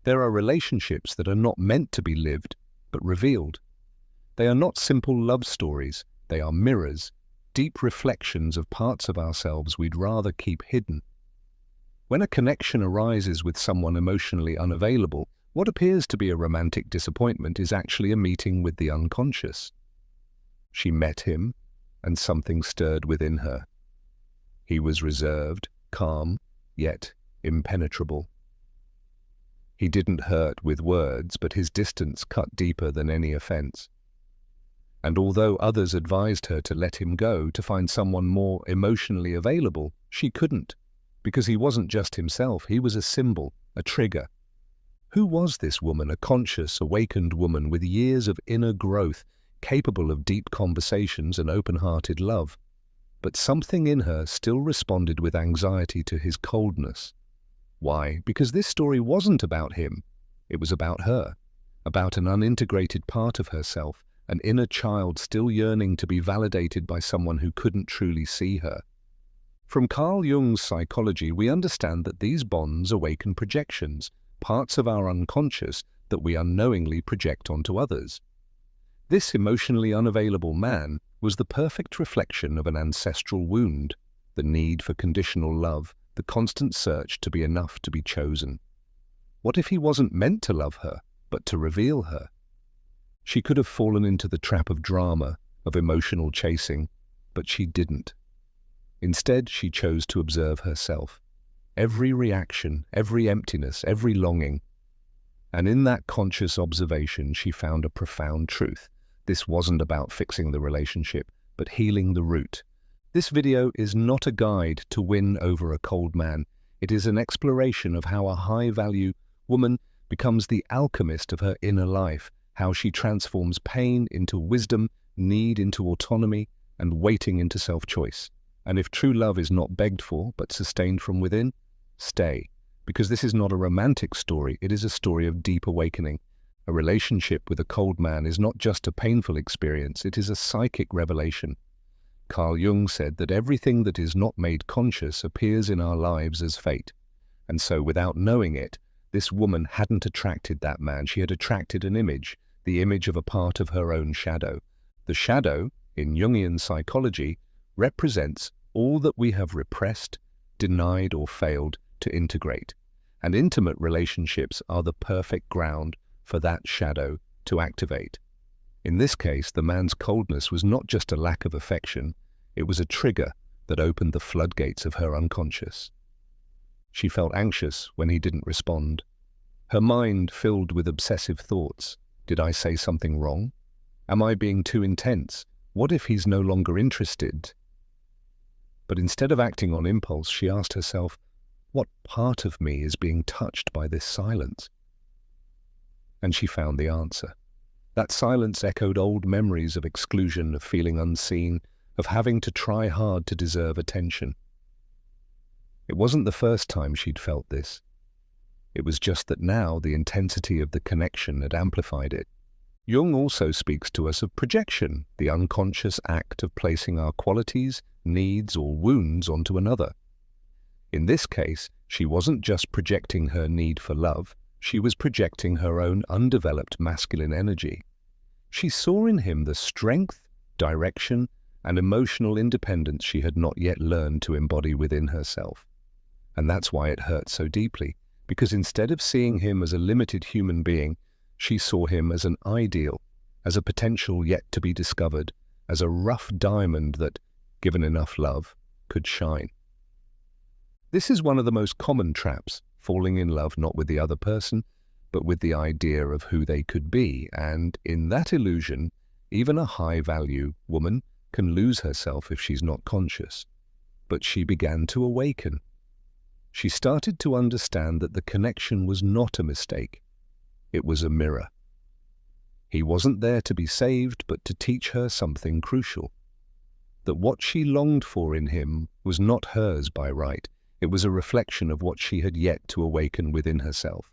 There are relationships that are not meant to be lived, but revealed. They are not simple love stories, they are mirrors, deep reflections of parts of ourselves we'd rather keep hidden. When a connection arises with someone emotionally unavailable, what appears to be a romantic disappointment is actually a meeting with the unconscious. She met him, and something stirred within her. He was reserved, calm, yet impenetrable. He didn't hurt with words, but his distance cut deeper than any offense. And although others advised her to let him go, to find someone more emotionally available, she couldn't, because he wasn't just himself, he was a symbol, a trigger. Who was this woman, a conscious, awakened woman with years of inner growth, capable of deep conversations and open-hearted love? But something in her still responded with anxiety to his coldness. Why? Because this story wasn't about him. It was about her, about an unintegrated part of herself, an inner child still yearning to be validated by someone who couldn't truly see her. From Carl Jung's psychology, we understand that these bonds awaken projections, parts of our unconscious that we unknowingly project onto others. This emotionally unavailable man was the perfect reflection of an ancestral wound, the need for conditional love, the constant search to be enough to be chosen. What if he wasn't meant to love her, but to reveal her? She could have fallen into the trap of drama, of emotional chasing, but she didn't. Instead, she chose to observe herself. Every reaction, every emptiness, every longing. And in that conscious observation, she found a profound truth. This wasn't about fixing the relationship, but healing the root. This video is not a guide to win over a cold man. It is an exploration of how a high-value woman becomes the alchemist of her inner life, how she transforms pain into wisdom, need into autonomy, and waiting into self-choice. And if true love is not begged for, but sustained from within, stay. Because this is not a romantic story, it is a story of deep awakening. A relationship with a cold man is not just a painful experience, it is a psychic revelation. Carl Jung said that everything that is not made conscious appears in our lives as fate. And so, without knowing it, this woman hadn't attracted that man, she had attracted an image, the image of a part of her own shadow. The shadow, in Jungian psychology, represents all that we have repressed, denied, or failed to integrate. And intimate relationships are the perfect ground for that shadow to activate. In this case, the man's coldness was not just a lack of affection, it was a trigger that opened the floodgates of her unconscious. She felt anxious when he didn't respond. Her mind filled with obsessive thoughts. Did I say something wrong? Am I being too intense? What if he's no longer interested? But instead of acting on impulse, she asked herself, what part of me is being touched by this silence? And she found the answer. That silence echoed old memories of exclusion, of feeling unseen, of having to try hard to deserve attention. It wasn't the first time she'd felt this. It was just that now the intensity of the connection had amplified it. Jung also speaks to us of projection, the unconscious act of placing our qualities, needs, or wounds onto another. In this case, she wasn't just projecting her need for love, she was projecting her own undeveloped masculine energy. She saw in him the strength, direction, and emotional independence she had not yet learned to embody within herself. And that's why it hurt so deeply, because instead of seeing him as a limited human being, she saw him as an ideal, as a potential yet to be discovered, as a rough diamond that, given enough love, could shine. This is one of the most common traps, falling in love not with the other person, but with the idea of who they could be, and in that illusion, even a high-value woman can lose herself if she's not conscious. But she began to awaken. She started to understand that the connection was not a mistake. It was a mirror. He wasn't there to be saved, but to teach her something crucial. That what she longed for in him was not hers by right. It was a reflection of what she had yet to awaken within herself.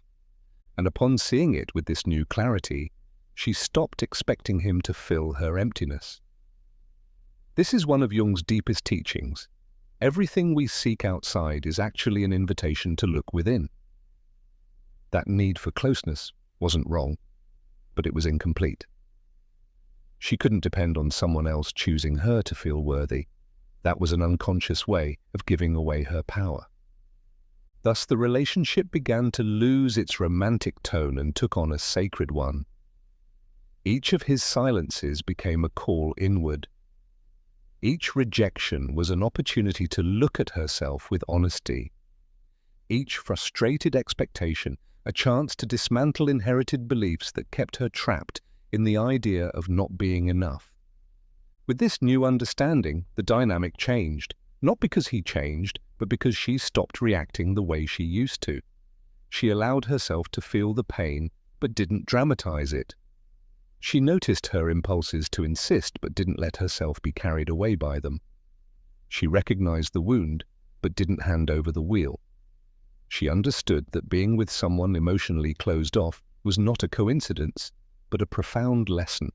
And upon seeing it with this new clarity, she stopped expecting him to fill her emptiness. This is one of Jung's deepest teachings. Everything we seek outside is actually an invitation to look within. That need for closeness wasn't wrong, but it was incomplete. She couldn't depend on someone else choosing her to feel worthy. That was an unconscious way of giving away her power. Thus, the relationship began to lose its romantic tone and took on a sacred one. Each of his silences became a call inward. Each rejection was an opportunity to look at herself with honesty. Each frustrated expectation, a chance to dismantle inherited beliefs that kept her trapped in the idea of not being enough. With this new understanding, the dynamic changed, not because he changed, but because she stopped reacting the way she used to. She allowed herself to feel the pain, but didn't dramatize it. She noticed her impulses to insist, but didn't let herself be carried away by them. She recognized the wound, but didn't hand over the wheel. She understood that being with someone emotionally closed off was not a coincidence, but a profound lesson,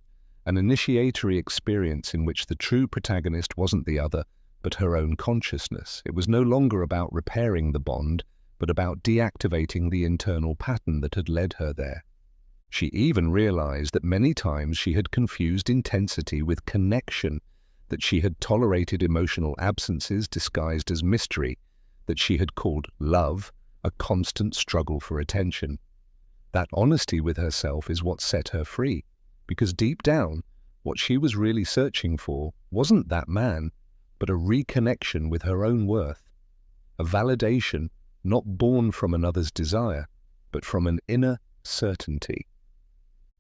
an initiatory experience in which the true protagonist wasn't the other, but her own consciousness. It was no longer about repairing the bond, but about deactivating the internal pattern that had led her there. She even realized that many times she had confused intensity with connection, that she had tolerated emotional absences disguised as mystery, that she had called love a constant struggle for attention. That honesty with herself is what set her free, because deep down, what she was really searching for wasn't that man, but a reconnection with her own worth, a validation not born from another's desire, but from an inner certainty.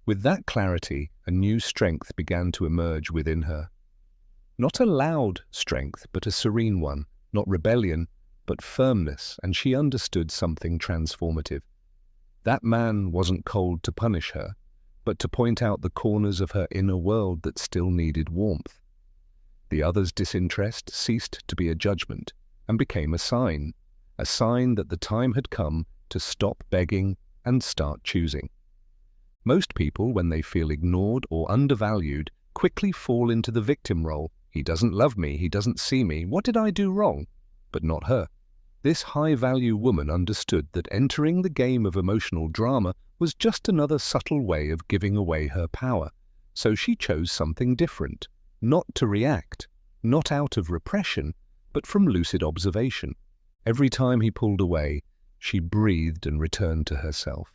With that clarity, a new strength began to emerge within her. Not a loud strength, but a serene one, not rebellion, but firmness, and she understood something transformative. That man wasn't cold to punish her, but to point out the corners of her inner world that still needed warmth. The other's disinterest ceased to be a judgment and became a sign that the time had come to stop begging and start choosing. Most people, when they feel ignored or undervalued, quickly fall into the victim role. He doesn't love me, he doesn't see me, what did I do wrong? But not her. This high-value woman understood that entering the game of emotional drama was just another subtle way of giving away her power. So she chose something different, not to react, not out of repression, but from lucid observation. Every time he pulled away, she breathed and returned to herself.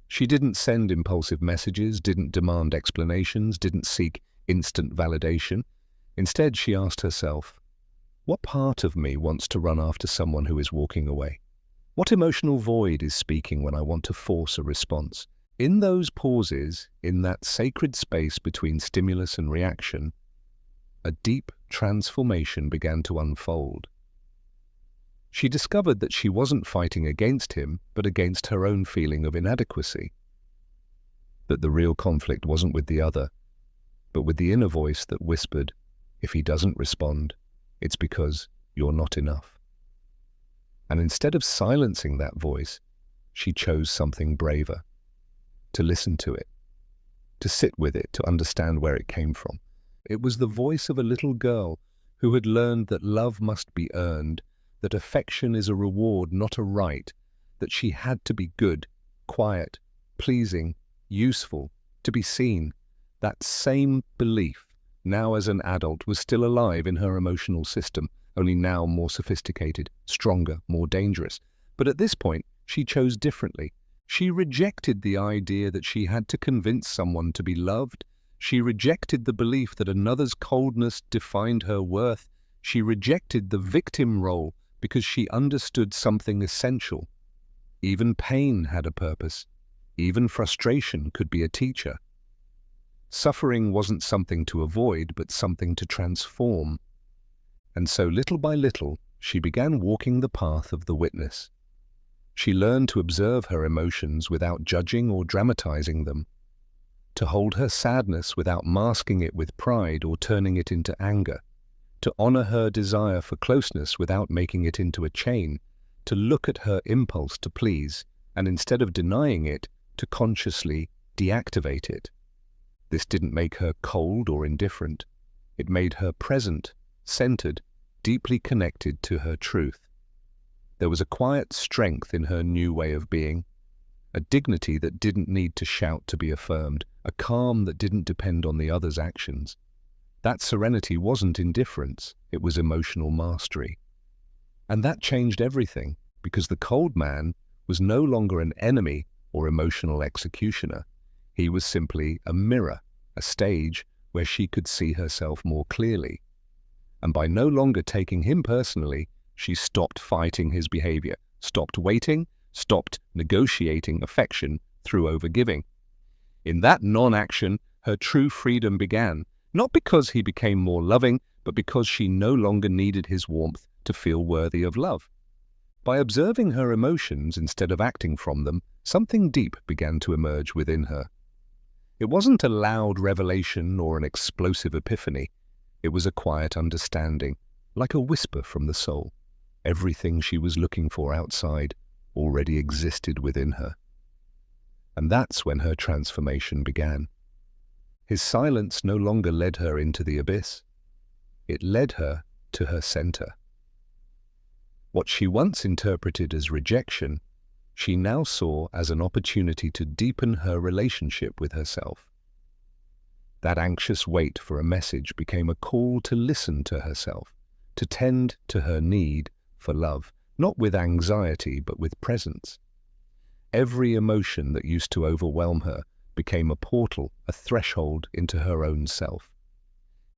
She didn't send impulsive messages, didn't demand explanations, didn't seek instant validation. Instead, she asked herself, what part of me wants to run after someone who is walking away? What emotional void is speaking when I want to force a response? In those pauses, in that sacred space between stimulus and reaction, a deep transformation began to unfold. She discovered that she wasn't fighting against him, but against her own feeling of inadequacy. That the real conflict wasn't with the other, but with the inner voice that whispered, if he doesn't respond, it's because you're not enough. And instead of silencing that voice, she chose something braver, to listen to it, to sit with it, to understand where it came from. It was the voice of a little girl who had learned that love must be earned, that affection is a reward, not a right, that she had to be good, quiet, pleasing, useful, to be seen. That same belief, now as an adult, was still alive in her emotional system, only now more sophisticated, stronger, more dangerous. But at this point, she chose differently. She rejected the idea that she had to convince someone to be loved. She rejected the belief that another's coldness defined her worth. She rejected the victim role because she understood something essential. Even pain had a purpose. Even frustration could be a teacher. Suffering wasn't something to avoid, but something to transform. And so little by little, she began walking the path of the witness. She learned to observe her emotions without judging or dramatizing them, to hold her sadness without masking it with pride or turning it into anger, to honor her desire for closeness without making it into a chain, to look at her impulse to please, and instead of denying it, to consciously deactivate it. This didn't make her cold or indifferent. It made her present, centered, deeply connected to her truth. There was a quiet strength in her new way of being, a dignity that didn't need to shout to be affirmed, a calm that didn't depend on the other's actions. That serenity wasn't indifference, it was emotional mastery. And that changed everything, because the cold man was no longer an enemy or emotional executioner. He was simply a mirror, a stage where she could see herself more clearly. And by no longer taking him personally, she stopped fighting his behavior, stopped waiting, stopped negotiating affection through overgiving. In that non-action, her true freedom began, not because he became more loving, but because she no longer needed his warmth to feel worthy of love. By observing her emotions instead of acting from them, something deep began to emerge within her. It wasn't a loud revelation or an explosive epiphany. It was a quiet understanding, like a whisper from the soul. Everything she was looking for outside already existed within her. And that's when her transformation began. His silence no longer led her into the abyss. It led her to her center. What she once interpreted as rejection, she now saw as an opportunity to deepen her relationship with herself. That anxious wait for a message became a call to listen to herself, to tend to her need for love, not with anxiety but with presence. Every emotion that used to overwhelm her became a portal, a threshold into her own self.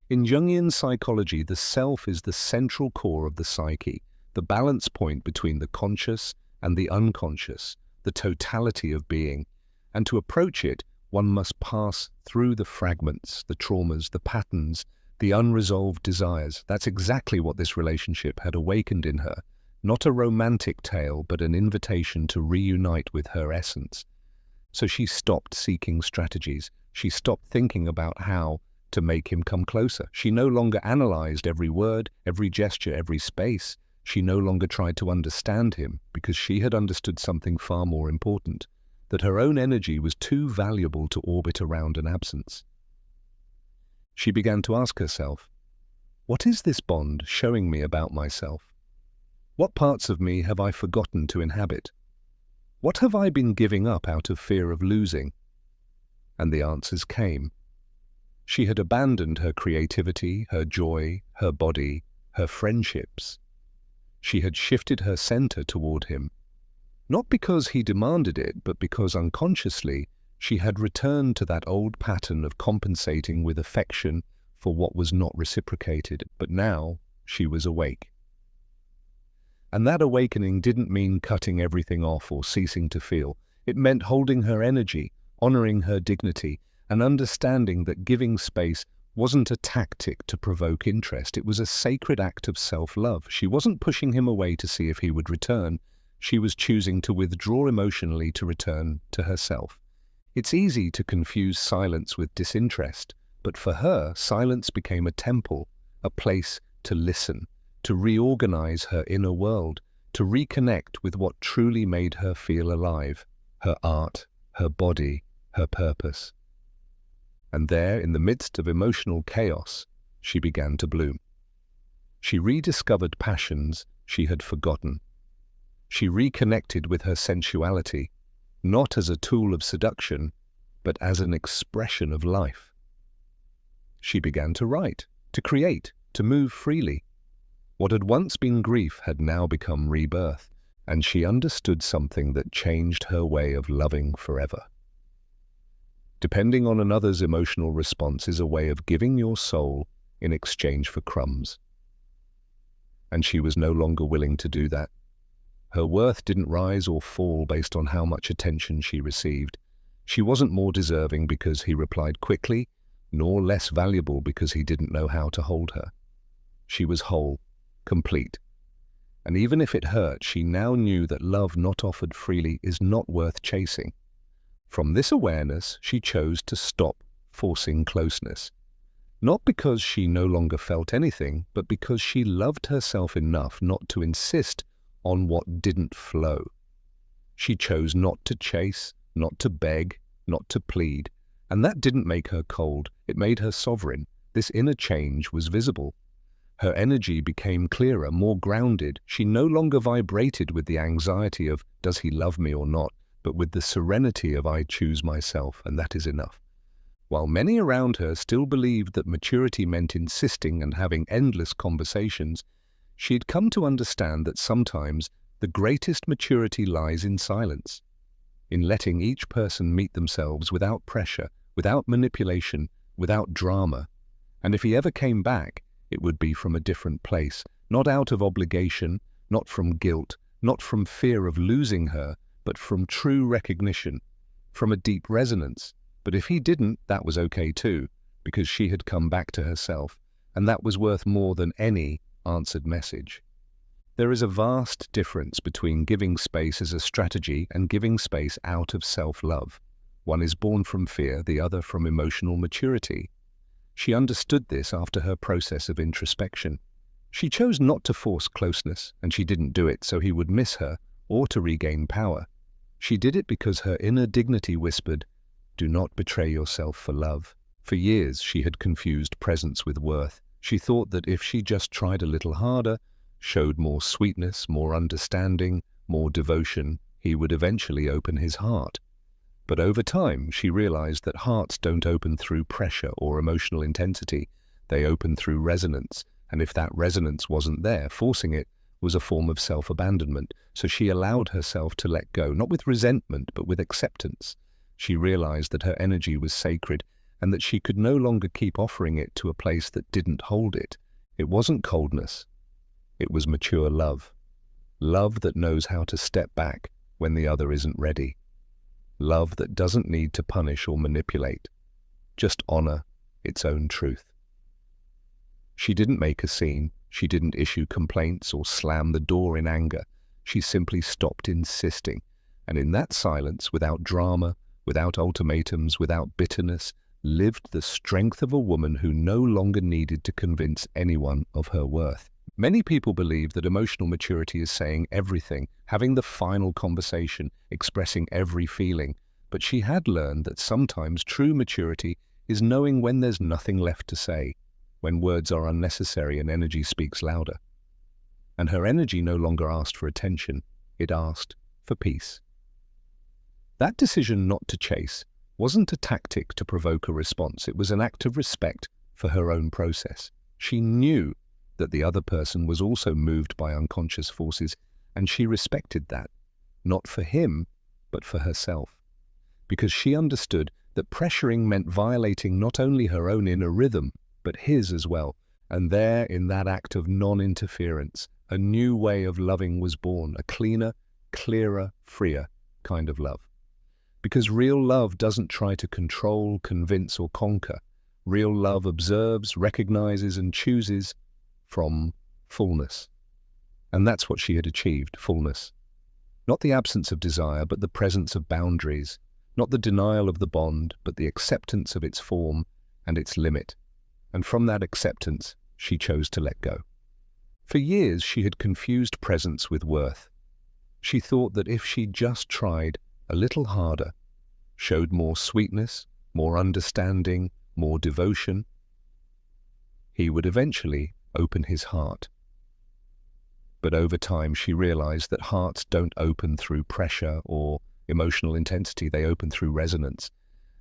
In Jungian psychology, the self is the central core of the psyche, the balance point between the conscious and the unconscious, the totality of being. And to approach it, one must pass through the fragments, the traumas, the patterns, the unresolved desires. That's exactly what this relationship had awakened in her. Not a romantic tale, but an invitation to reunite with her essence. So she stopped seeking strategies. She stopped thinking about how to make him come closer. She no longer analyzed every word, every gesture, every space. She no longer tried to understand him, because she had understood something far more important, that her own energy was too valuable to orbit around an absence. She began to ask herself, what is this bond showing me about myself? What parts of me have I forgotten to inhabit? What have I been giving up out of fear of losing? And the answers came. She had abandoned her creativity, her joy, her body, her friendships. She had shifted her center toward him, not because he demanded it, but because unconsciously she had returned to that old pattern of compensating with affection for what was not reciprocated. But now she was awake. And that awakening didn't mean cutting everything off or ceasing to feel. It meant holding her energy, honoring her dignity, and understanding that giving space wasn't a tactic to provoke interest. It was a sacred act of self-love. She wasn't pushing him away to see if he would return. She was choosing to withdraw emotionally to return to herself. It's easy to confuse silence with disinterest, but for her, silence became a temple, a place to listen, to reorganize her inner world, to reconnect with what truly made her feel alive, her art, her body, her purpose. And there, in the midst of emotional chaos, she began to bloom. She rediscovered passions she had forgotten. She reconnected with her sensuality, not as a tool of seduction, but as an expression of life. She began to write, to create, to move freely. What had once been grief had now become rebirth, and she understood something that changed her way of loving forever. Depending on another's emotional response is a way of giving your soul in exchange for crumbs. And she was no longer willing to do that. Her worth didn't rise or fall based on how much attention she received. She wasn't more deserving because he replied quickly, nor less valuable because he didn't know how to hold her. She was whole, complete. And even if it hurt, she now knew that love not offered freely is not worth chasing. From this awareness, she chose to stop forcing closeness. Not because she no longer felt anything, but because she loved herself enough not to insist on what didn't flow. She chose not to chase, not to beg, not to plead, and that didn't make her cold, it made her sovereign. This inner change was visible. Her energy became clearer, more grounded. She no longer vibrated with the anxiety of, does he love me or not? but with the serenity of "I choose myself, and that is enough." While many around her still believed that maturity meant insisting and having endless conversations, she had come to understand that sometimes the greatest maturity lies in silence, in letting each person meet themselves without pressure, without manipulation, without drama. And if he ever came back, it would be from a different place, not out of obligation, not from guilt, not from fear of losing her, but from true recognition, from a deep resonance. But if he didn't, that was okay too, because she had come back to herself, and that was worth more than any answered message. There is a vast difference between giving space as a strategy and giving space out of self-love. One is born from fear, the other from emotional maturity. She understood this after her process of introspection. She chose not to force closeness, and she didn't do it so he would miss her or to regain power. She did it because her inner dignity whispered, "Do not betray yourself for love." For years she had confused presence with worth. She thought that if she just tried a little harder, showed more sweetness, more understanding, more devotion, he would eventually open his heart. But over time, she realized that hearts don't open through pressure or emotional intensity. They open through resonance, and if that resonance wasn't there, forcing it was a form of self-abandonment. So she allowed herself to let go, not with resentment, but with acceptance. She realized that her energy was sacred and that she could no longer keep offering it to a place that didn't hold it. It wasn't coldness. It was mature love. Love that knows how to step back when the other isn't ready. Love that doesn't need to punish or manipulate, just honor its own truth. She didn't make a scene. She didn't issue complaints or slam the door in anger. She simply stopped insisting. And in that silence, without drama, without ultimatums, without bitterness, lived the strength of a woman who no longer needed to convince anyone of her worth. Many people believe that emotional maturity is saying everything, having the final conversation, expressing every feeling. But she had learned that sometimes true maturity is knowing when there's nothing left to say, when words are unnecessary and energy speaks louder. And her energy no longer asked for attention, it asked for peace. That decision not to chase wasn't a tactic to provoke a response. It was an act of respect for her own process. She knew that the other person was also moved by unconscious forces, and she respected that, not for him, but for herself. Because she understood that pressuring meant violating not only her own inner rhythm, but his as well. And there, in that act of non-interference, a new way of loving was born, a cleaner, clearer, freer kind of love. Because real love doesn't try to control, convince, or conquer. Real love observes, recognizes, and chooses from fullness. And that's what she had achieved, fullness. Not the absence of desire, but the presence of boundaries. Not the denial of the bond, but the acceptance of its form and its limit. And from that acceptance, she chose to let go. For years, she had confused presence with worth. She thought that if she just tried a little harder, showed more sweetness, more understanding, more devotion, he would eventually open his heart. But over time, she realized that hearts don't open through pressure or emotional intensity, they open through resonance.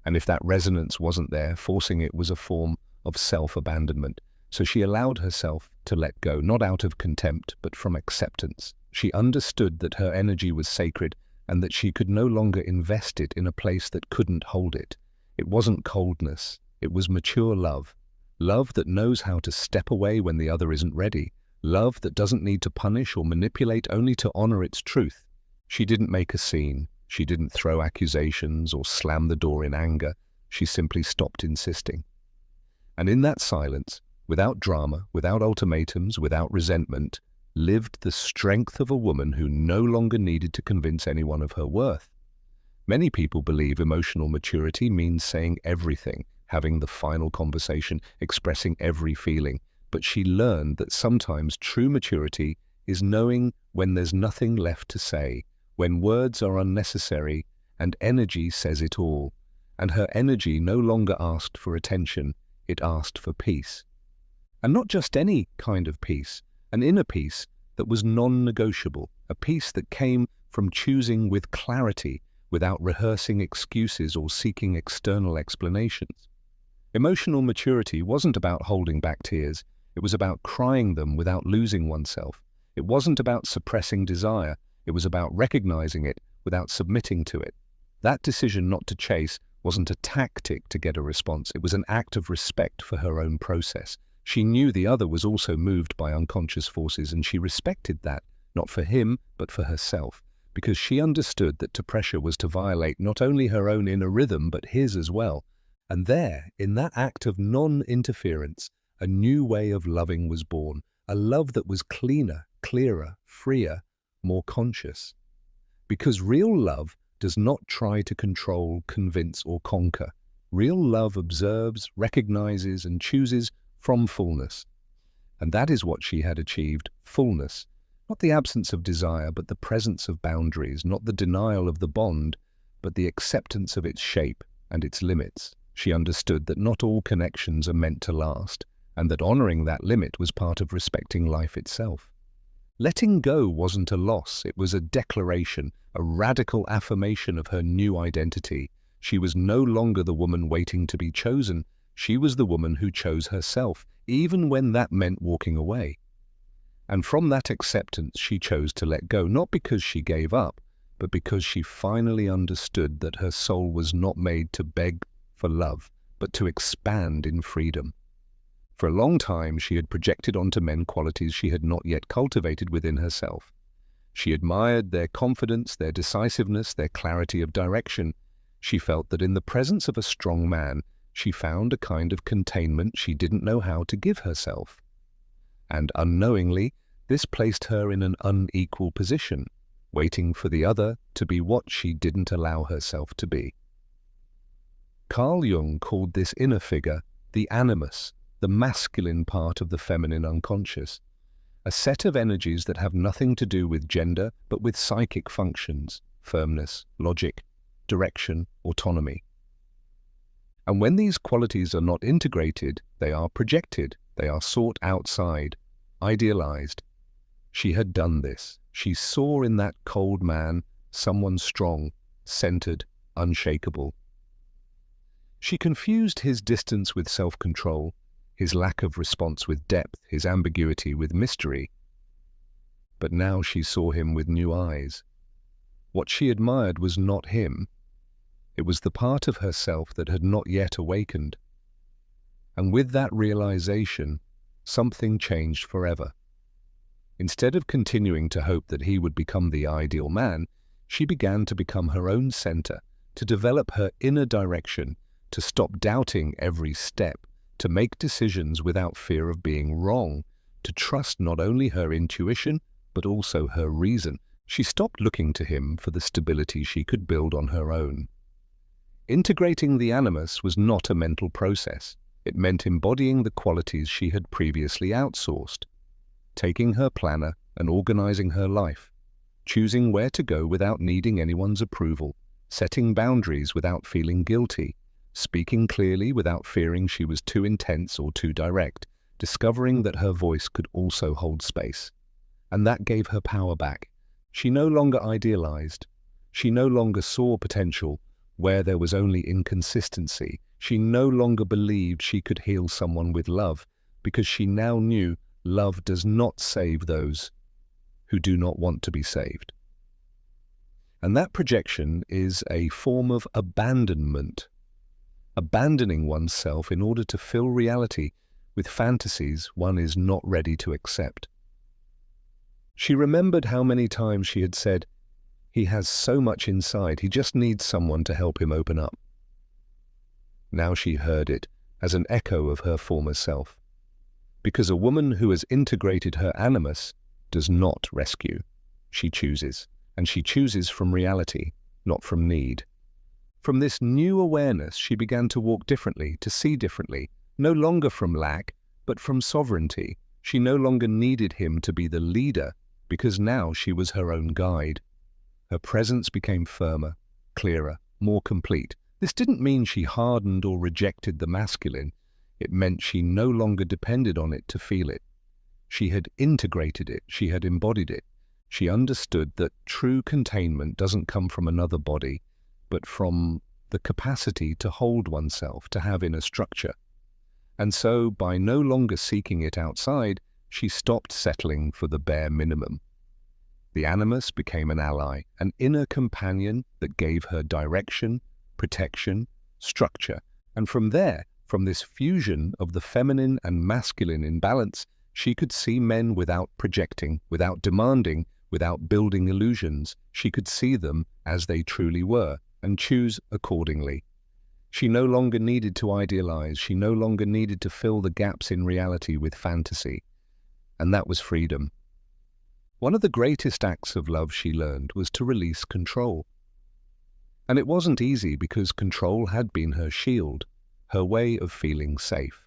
And if that resonance wasn't there, forcing it was a form of self-abandonment. So she allowed herself to let go, not out of contempt, but from acceptance. She understood that her energy was sacred and that she could no longer invest it in a place that couldn't hold it. It wasn't coldness, it was mature love. Love that knows how to step away when the other isn't ready. Love that doesn't need to punish or manipulate, only to honor its truth. She didn't make a scene. She didn't throw accusations or slam the door in anger. She simply stopped insisting. And in that silence, without drama, without ultimatums, without resentment, lived the strength of a woman who no longer needed to convince anyone of her worth. Many people believe emotional maturity means saying everything, having the final conversation, expressing every feeling. But she learned that sometimes true maturity is knowing when there's nothing left to say, when words are unnecessary and energy says it all. And her energy no longer asked for attention, it asked for peace. And not just any kind of peace, an inner peace that was non-negotiable, a peace that came from choosing with clarity without rehearsing excuses or seeking external explanations. Emotional maturity wasn't about holding back tears. It was about crying them without losing oneself. It wasn't about suppressing desire. It was about recognizing it without submitting to it. That decision not to chase wasn't a tactic to get a response. It was an act of respect for her own process. She knew the other was also moved by unconscious forces, and she respected that, not for him, but for herself, because she understood that to pressure was to violate not only her own inner rhythm, but his as well. And there, in that act of non-interference, a new way of loving was born, a love that was cleaner, clearer, freer, more conscious. Because real love does not try to control, convince, or conquer. Real love observes, recognizes, and chooses from fullness. And that is what she had achieved, fullness. Not the absence of desire, but the presence of boundaries, not the denial of the bond, but the acceptance of its shape and its limits. She understood that not all connections are meant to last, and that honoring that limit was part of respecting life itself. Letting go wasn't a loss, it was a declaration, a radical affirmation of her new identity. She was no longer the woman waiting to be chosen. She was the woman who chose herself, even when that meant walking away. And from that acceptance, she chose to let go, not because she gave up, but because she finally understood that her soul was not made to beg for love, but to expand in freedom. For a long time, she had projected onto men qualities she had not yet cultivated within herself. She admired their confidence, their decisiveness, their clarity of direction. She felt that in the presence of a strong man, she found a kind of containment she didn't know how to give herself. And unknowingly, this placed her in an unequal position, waiting for the other to be what she didn't allow herself to be. Carl Jung called this inner figure the animus, the masculine part of the feminine unconscious, a set of energies that have nothing to do with gender but with psychic functions, firmness, logic, direction, autonomy. And when these qualities are not integrated, they are projected, they are sought outside, idealized. She had done this. She saw in that cold man someone strong, centered, unshakable. She confused his distance with self-control, his lack of response with depth, his ambiguity with mystery. But now she saw him with new eyes. What she admired was not him. It was the part of herself that had not yet awakened. And with that realization, something changed forever. Instead of continuing to hope that he would become the ideal man, she began to become her own center, to develop her inner direction, to stop doubting every step, to make decisions without fear of being wrong, to trust not only her intuition, but also her reason. She stopped looking to him for the stability she could build on her own. Integrating the animus was not a mental process. It meant embodying the qualities she had previously outsourced, taking her planner and organizing her life, choosing where to go without needing anyone's approval, setting boundaries without feeling guilty, speaking clearly without fearing she was too intense or too direct, discovering that her voice could also hold space. And that gave her power back. She no longer idealized. She no longer saw potential where there was only inconsistency. She no longer believed she could heal someone with love, because she now knew love does not save those who do not want to be saved. And that projection is a form of abandonment. Abandoning oneself in order to fill reality with fantasies one is not ready to accept. She remembered how many times she had said, "He has so much inside, he just needs someone to help him open up." Now she heard it as an echo of her former self. Because a woman who has integrated her animus does not rescue. She chooses, and she chooses from reality, not from need. From this new awareness, she began to walk differently, to see differently, no longer from lack, but from sovereignty. She no longer needed him to be the leader, because now she was her own guide. Her presence became firmer, clearer, more complete. This didn't mean she hardened or rejected the masculine. It meant she no longer depended on it to feel it. She had integrated it, she had embodied it. She understood that true containment doesn't come from another body, but from the capacity to hold oneself, to have inner structure. And so, by no longer seeking it outside, she stopped settling for the bare minimum. The animus became an ally, an inner companion that gave her direction, protection, structure. And from there, from this fusion of the feminine and masculine in balance, she could see men without projecting, without demanding, without building illusions. She could see them as they truly were and choose accordingly. She no longer needed to idealize. She no longer needed to fill the gaps in reality with fantasy. And that was freedom. One of the greatest acts of love she learned was to release control. And it wasn't easy because control had been her shield, her way of feeling safe.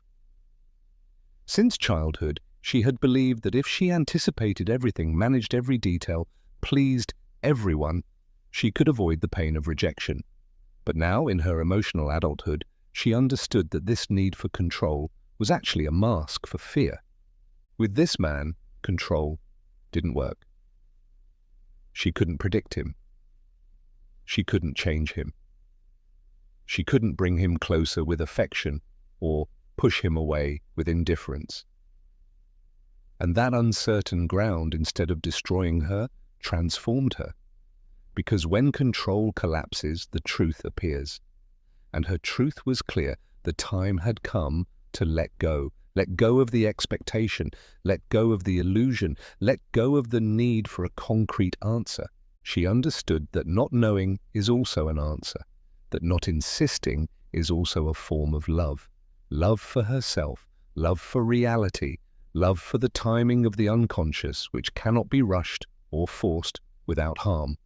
Since childhood, she had believed that if she anticipated everything, managed every detail, pleased everyone, she could avoid the pain of rejection. But now, in her emotional adulthood, she understood that this need for control was actually a mask for fear. With this man, control didn't work. She couldn't predict him. She couldn't change him. She couldn't bring him closer with affection or push him away with indifference. And that uncertain ground, instead of destroying her, transformed her. Because when control collapses, the truth appears. And her truth was clear. The time had come to let go. Let go of the expectation. Let go of the illusion. Let go of the need for a concrete answer. She understood that not knowing is also an answer, that not insisting is also a form of love. Love for herself, love for reality, love for the timing of the unconscious, which cannot be rushed or forced without harm.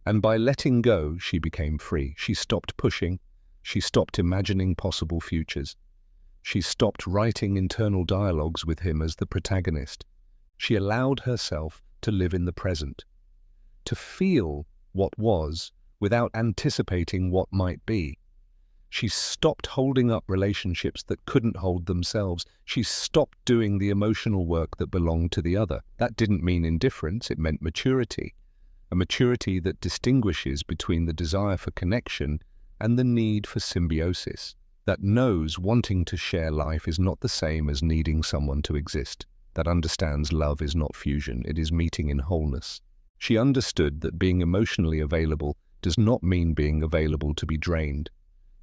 And by letting go, she became free. She stopped pushing. She stopped imagining possible futures. She stopped writing internal dialogues with him as the protagonist. She allowed herself to live in the present, to feel what was without anticipating what might be. She stopped holding up relationships that couldn't hold themselves. She stopped doing the emotional work that belonged to the other. That didn't mean indifference, it meant maturity. A maturity that distinguishes between the desire for connection and the need for symbiosis, that knows wanting to share life is not the same as needing someone to exist, that understands love is not fusion, it is meeting in wholeness. She understood that being emotionally available does not mean being available to be drained,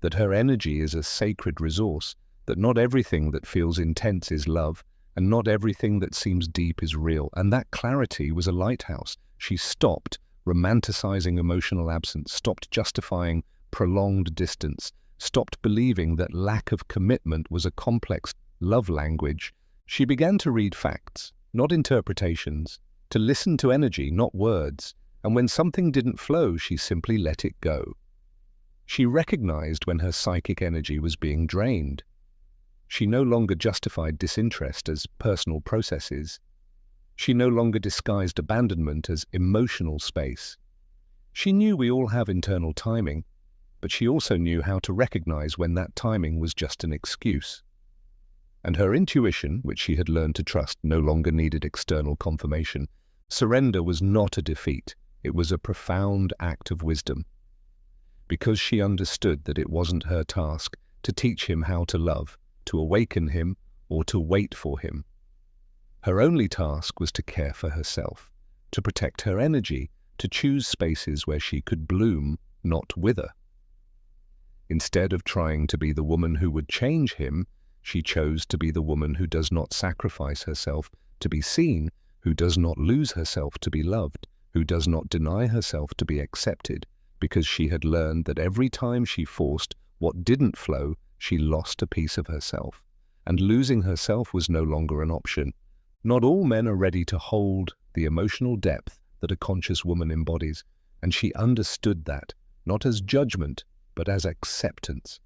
that her energy is a sacred resource, that not everything that feels intense is love, and not everything that seems deep is real. And that clarity was a lighthouse. She stopped romanticizing emotional absence, stopped justifying prolonged distance, stopped believing that lack of commitment was a complex love language. She began to read facts, not interpretations, to listen to energy, not words, and when something didn't flow, she simply let it go. She recognized when her psychic energy was being drained. She no longer justified disinterest as personal processes. She no longer disguised abandonment as emotional space. She knew we all have internal timing, but she also knew how to recognize when that timing was just an excuse. And her intuition, which she had learned to trust, no longer needed external confirmation. Surrender was not a defeat. It was a profound act of wisdom. Because she understood that it wasn't her task to teach him how to love, to awaken him, or to wait for him. Her only task was to care for herself, to protect her energy, to choose spaces where she could bloom, not wither. Instead of trying to be the woman who would change him, she chose to be the woman who does not sacrifice herself to be seen, who does not lose herself to be loved, who does not deny herself to be accepted, because she had learned that every time she forced what didn't flow, she lost a piece of herself. And losing herself was no longer an option. Not all men are ready to hold the emotional depth that a conscious woman embodies, and she understood that, not as judgment, but as acceptance.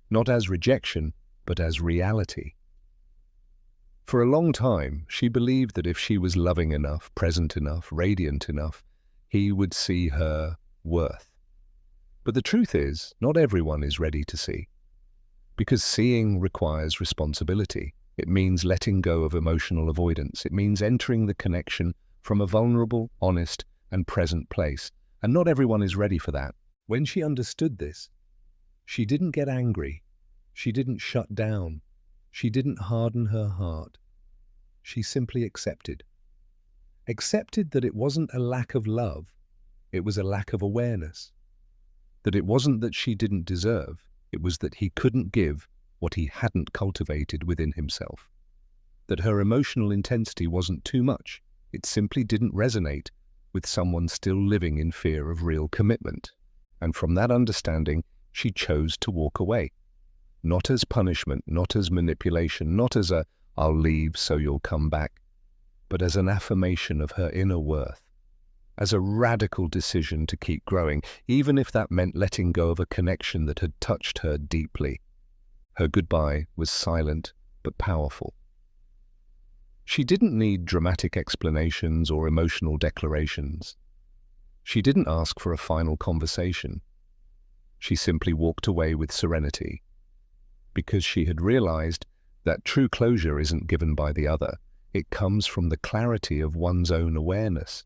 Not as rejection, but as reality. For a long time, she believed that if she was loving enough, present enough, radiant enough, he would see her worth. But the truth is, not everyone is ready to see. Because seeing requires responsibility. It means letting go of emotional avoidance. It means entering the connection from a vulnerable, honest, and present place. And not everyone is ready for that. When she understood this, she didn't get angry. She didn't shut down. She didn't harden her heart. She simply accepted. Accepted that it wasn't a lack of love, it was a lack of awareness. That it wasn't that she didn't deserve, it was that he couldn't give what he hadn't cultivated within himself. That her emotional intensity wasn't too much, it simply didn't resonate with someone still living in fear of real commitment. And from that understanding, she chose to walk away. Not as punishment, not as manipulation, not as a "I'll leave so you'll come back," but as an affirmation of her inner worth, as a radical decision to keep growing, even if that meant letting go of a connection that had touched her deeply. Her goodbye was silent but powerful. She didn't need dramatic explanations or emotional declarations. She didn't ask for a final conversation. She simply walked away with serenity, because she had realized that true closure isn't given by the other. It comes from the clarity of one's own awareness.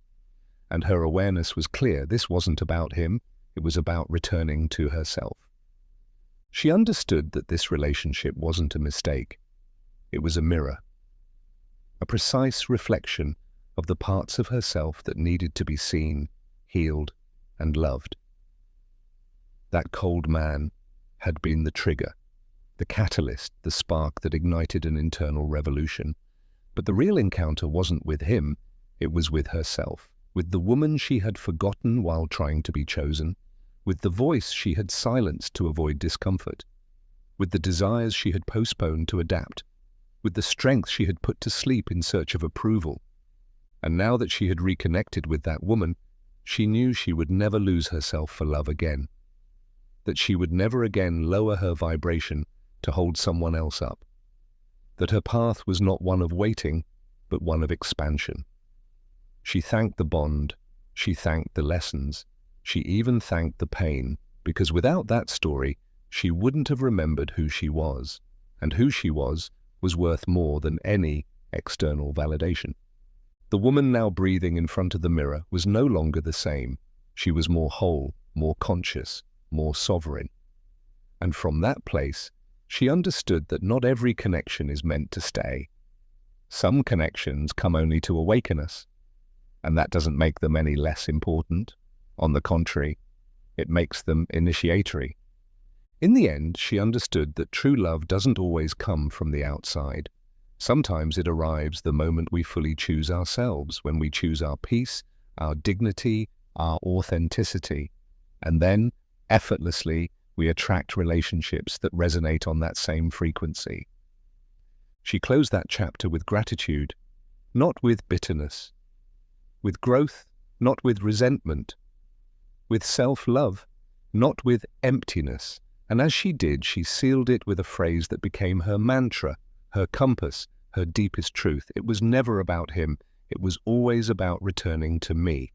And her awareness was clear. This wasn't about him. It was about returning to herself. She understood that this relationship wasn't a mistake. It was a mirror, a precise reflection of the parts of herself that needed to be seen, healed, and loved. That cold man had been the trigger, the catalyst, the spark that ignited an internal revolution. But the real encounter wasn't with him, it was with herself, with the woman she had forgotten while trying to be chosen, with the voice she had silenced to avoid discomfort, with the desires she had postponed to adapt, with the strength she had put to sleep in search of approval. And now that she had reconnected with that woman, she knew she would never lose herself for love again, that she would never again lower her vibration to hold someone else up, that her path was not one of waiting, but one of expansion. She thanked the bond, she thanked the lessons, she even thanked the pain, because without that story, she wouldn't have remembered who she was, and who she was worth more than any external validation. The woman now breathing in front of the mirror was no longer the same. She was more whole, more conscious, more sovereign. And from that place, she understood that not every connection is meant to stay. Some connections come only to awaken us, and that doesn't make them any less important. On the contrary, it makes them initiatory. In the end, she understood that true love doesn't always come from the outside. Sometimes it arrives the moment we fully choose ourselves, when we choose our peace, our dignity, our authenticity. And then, effortlessly, we attract relationships that resonate on that same frequency. She closed that chapter with gratitude, not with bitterness, with growth, not with resentment, with self-love, not with emptiness. And as she did, she sealed it with a phrase that became her mantra, her compass, her deepest truth. It was never about him. It was always about returning to me.